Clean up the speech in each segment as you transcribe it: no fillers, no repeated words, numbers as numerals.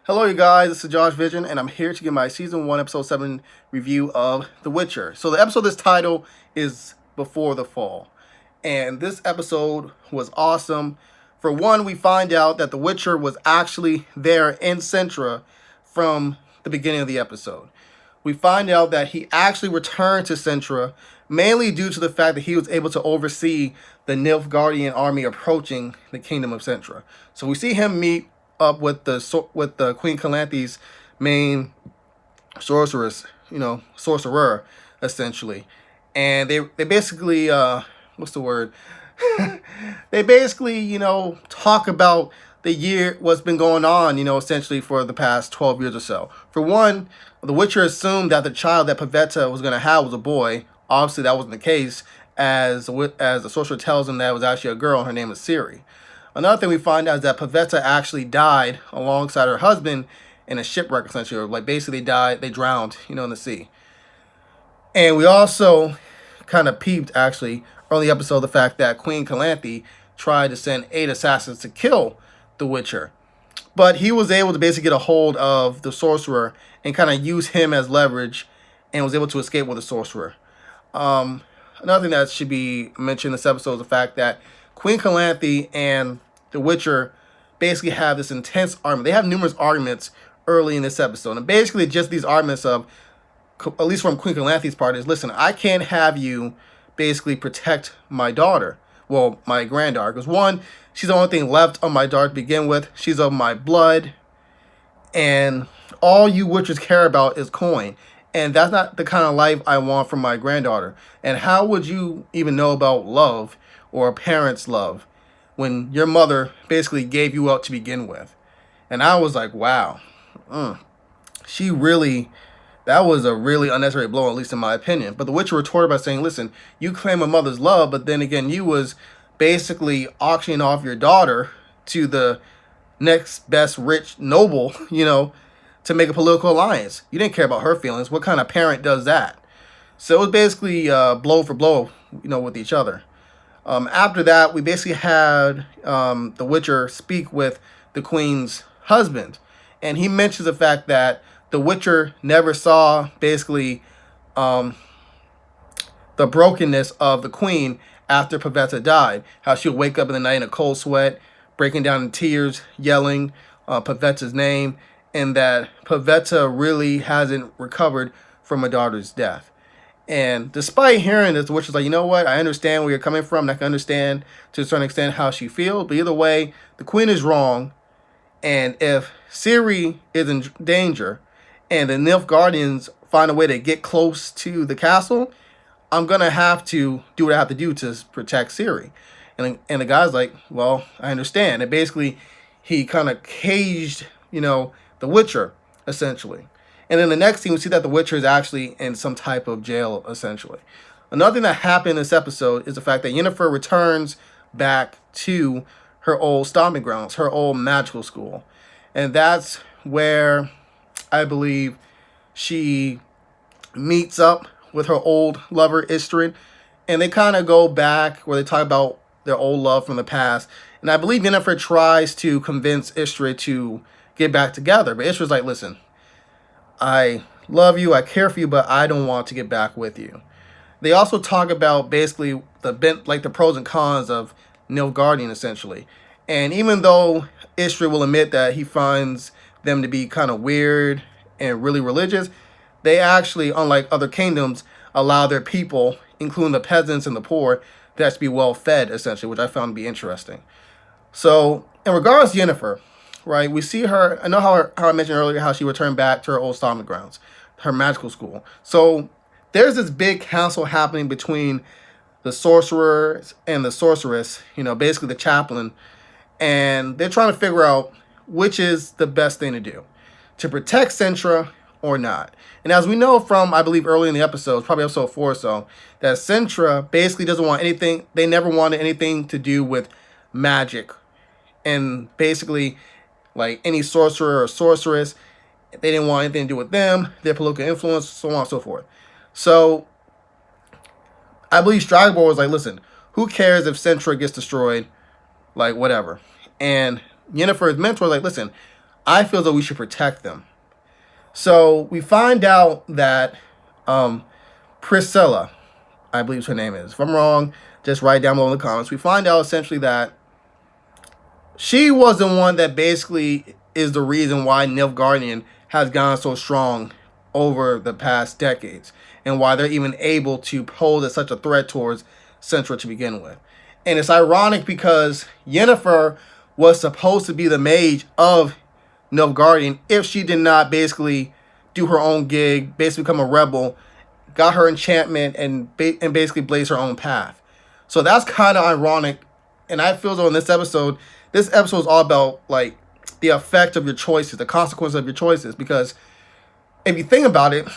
Hello, you guys. This is Josh Vision, and I'm here to give my season 1, episode 7 review of The Witcher. So, the episode, this title is Before the Fall, and this episode was awesome. For one, we find out that The Witcher was actually there in Cintra from the beginning of the episode. We find out that he actually returned to Cintra mainly due to the fact that he was able to oversee the Nilfgaardian army approaching the kingdom of Cintra. So we see him meet up with the Queen Calanthe's main sorcerer, essentially, and they basically what's the word? They basically talk about the year what's been going on essentially for the past 12 years or so. For one, the Witcher assumed that the child that Pavetta was going to have was a boy. Obviously, that wasn't the case, as the sorcerer tells him that it was actually a girl, and her name is Ciri. Another thing we find out is that Pavetta actually died alongside her husband in a shipwreck, essentially, or like basically they drowned, in the sea. And we also kind of peeped, actually, early episode, the fact that Queen Calanthe tried to send 8 assassins to kill the Witcher. But he was able to basically get a hold of the sorcerer and kind of use him as leverage and was able to escape with the sorcerer. Another thing that should be mentioned in this episode is the fact that Queen Calanthe and the Witcher basically have this intense argument. They have numerous arguments early in this episode. And basically just these arguments of, at least from Queen Calanthe's part, is, listen, I can't have you basically protect my daughter. Well, my granddaughter. Because one, she's the only thing left of my daughter to begin with. She's of my blood. And all you Witchers care about is coin. And that's not the kind of life I want from my granddaughter. And how would you even know about love or a parent's love when your mother basically gave you up to begin with? And I was like, wow. That was a really unnecessary blow, at least in my opinion. But the Witcher retorted by saying, listen, you claim a mother's love, but then again, you was basically auctioning off your daughter to the next best rich noble, to make a political alliance. You didn't care about her feelings. What kind of parent does that? So it was basically blow for blow, with each other. After that, we basically had the Witcher speak with the Queen's husband. And he mentions the fact that the Witcher never saw basically the brokenness of the Queen after Pavetta died. How she would wake up in the night in a cold sweat, breaking down in tears, yelling Pavetta's name, and that Pavetta really hasn't recovered from her daughter's death. And despite hearing this, the Witcher's like, you know what? I understand where you're coming from. I can understand to a certain extent how she feels. But either way, the Queen is wrong. And if Ciri is in danger and the Nilfgaardians find a way to get close to the castle, I'm going to have to do what I have to do to protect Ciri. And the guy's like, well, I understand. And basically, he kind of caged, the Witcher, essentially. And then the next thing, we see that the Witcher is actually in some type of jail, essentially. Another thing that happened in this episode is the fact that Yennefer returns back to her old stomping grounds, her old magical school. And that's where I believe she meets up with her old lover, Istrid. And they kind of go back where they talk about their old love from the past. And I believe Yennefer tries to convince Istrid to get back together. But Istrid's like, listen, I love you, I care for you, but I don't want to get back with you. They also talk about basically the pros and cons of Nilfgaardian, essentially. And even though Istrid will admit that he finds them to be kind of weird and really religious, they actually, unlike other kingdoms, allow their people, including the peasants and the poor, to actually be well fed, essentially, which I found to be interesting. So, in regards to Yennefer, right, we see her. I know how I mentioned earlier how she returned back to her old stomping grounds, her magical school. So there's this big council happening between the sorcerer and the sorceress, basically the chaplain, and they're trying to figure out which is the best thing to do, to protect Cintra or not. And as we know from, I believe, early in the episodes, probably episode 4 or so, that Cintra basically doesn't want anything, they never wanted anything to do with magic. And basically, like any sorcerer or sorceress, they didn't want anything to do with them, their political influence, so on and so forth. So, I believe Stradbroke was like, listen, who cares if Cintra gets destroyed? Like, whatever. And Yennefer's mentor was like, listen, I feel that we should protect them. So we find out that Priscilla, I believe her name is. If I'm wrong, just write down below in the comments. We find out essentially that she was the one that basically is the reason why Nilfgaardian has gone so strong over the past decades, and why they're even able to pose as such a threat towards Central to begin with. And it's ironic because Yennefer was supposed to be the mage of Nilfgaardian if she did not basically do her own gig, basically become a rebel, got her enchantment, and basically blaze her own path. So that's kind of ironic. And I feel though in this episode is all about like the effect of your choices, the consequences of your choices. Because if you think about it,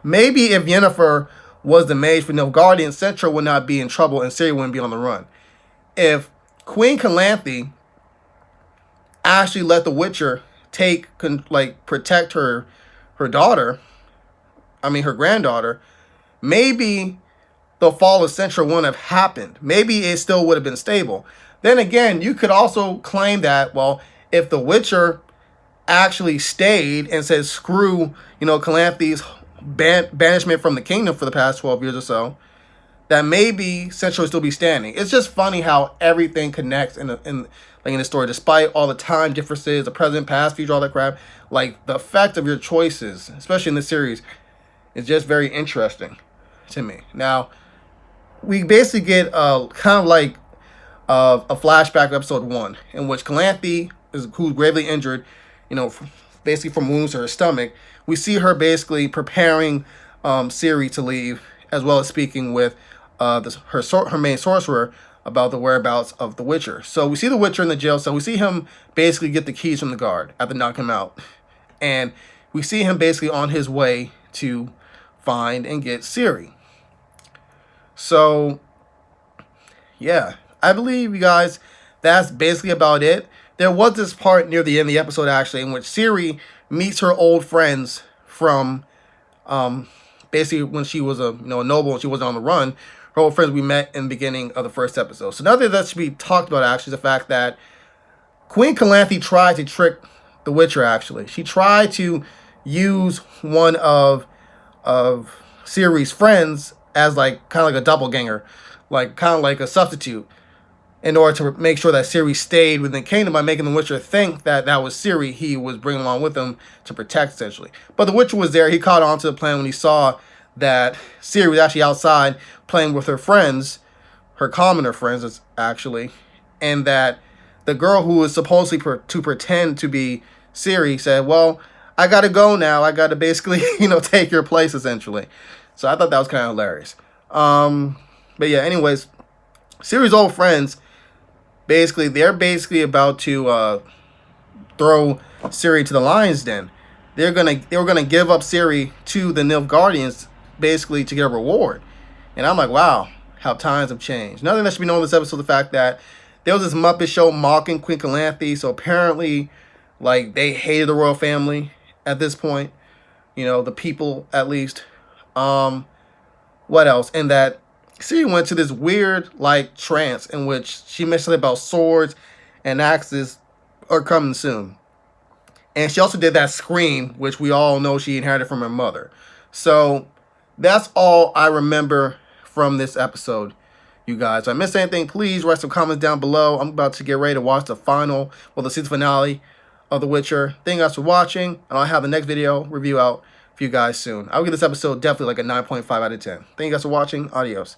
maybe if Yennefer was the mage for Nilfgaardian, Central would not be in trouble and Ciri wouldn't be on the run. If Queen Calanthe actually let the Witcher protect her daughter, her granddaughter, maybe the fall of Central wouldn't have happened. Maybe it still would have been stable. Then again, you could also claim that, well, if the Witcher actually stayed and said screw, Calanthe's banishment from the kingdom for the past 12 years or so, that maybe Central would still be standing. It's just funny how everything connects in the story, despite all the time differences, the present, past, future, all that crap. Like, the effect of your choices, especially in this series, is just very interesting to me. Now, we basically get kind of like a flashback of episode 1, in which Calanthe, who's gravely injured, basically from wounds to her stomach. We see her basically preparing Ciri to leave, as well as speaking with her main sorcerer about the whereabouts of the Witcher. So we see the Witcher in the jail cell. We see him basically get the keys from the guard after knocking him out. And we see him basically on his way to find and get Ciri. So, yeah, I believe, you guys, that's basically about it. There was this part near the end of the episode, actually, in which Ciri meets her old friends from, basically when she was a noble and she wasn't on the run. Her old friends we met in the beginning of the first episode. So another thing that should be talked about, actually, is the fact that Queen Calanthe tried to trick the Witcher, actually. She tried to use one of Ciri's friends as kind of like a doppelganger, kind of like a substitute, in order to make sure that Ciri stayed within the kingdom by making the Witcher think that that was Ciri he was bringing along with him to protect, essentially. But the Witcher was there. He caught on to the plan when he saw that Ciri was actually outside playing with her friends, her commoner friends, actually, and that the girl who was supposedly to pretend to be Ciri said, well, I gotta go now. I gotta basically, take your place, essentially. So I thought that was kind of hilarious. But yeah, anyways, Ciri's old friends, they're basically about to throw Ciri to the lion's den. They were gonna give up Ciri to the Nilfgaardians, basically to get a reward. And I'm like, wow, how times have changed. Another thing that should be known in this episode, the fact that there was this Muppet show mocking Queen Calanthe. So apparently, they hated the royal family at this point. The people, at least. What else? And that Ciri went to this weird, trance in which she mentioned about swords and axes are coming soon. And she also did that scream, which we all know she inherited from her mother. So that's all I remember from this episode, you guys. If I missed anything, please write some comments down below. I'm about to get ready to watch the season finale of The Witcher. Thank you guys for watching, and I'll have the next video review out for you guys soon. I'll give this episode definitely a 9.5 out of 10. Thank you guys for watching. Adios.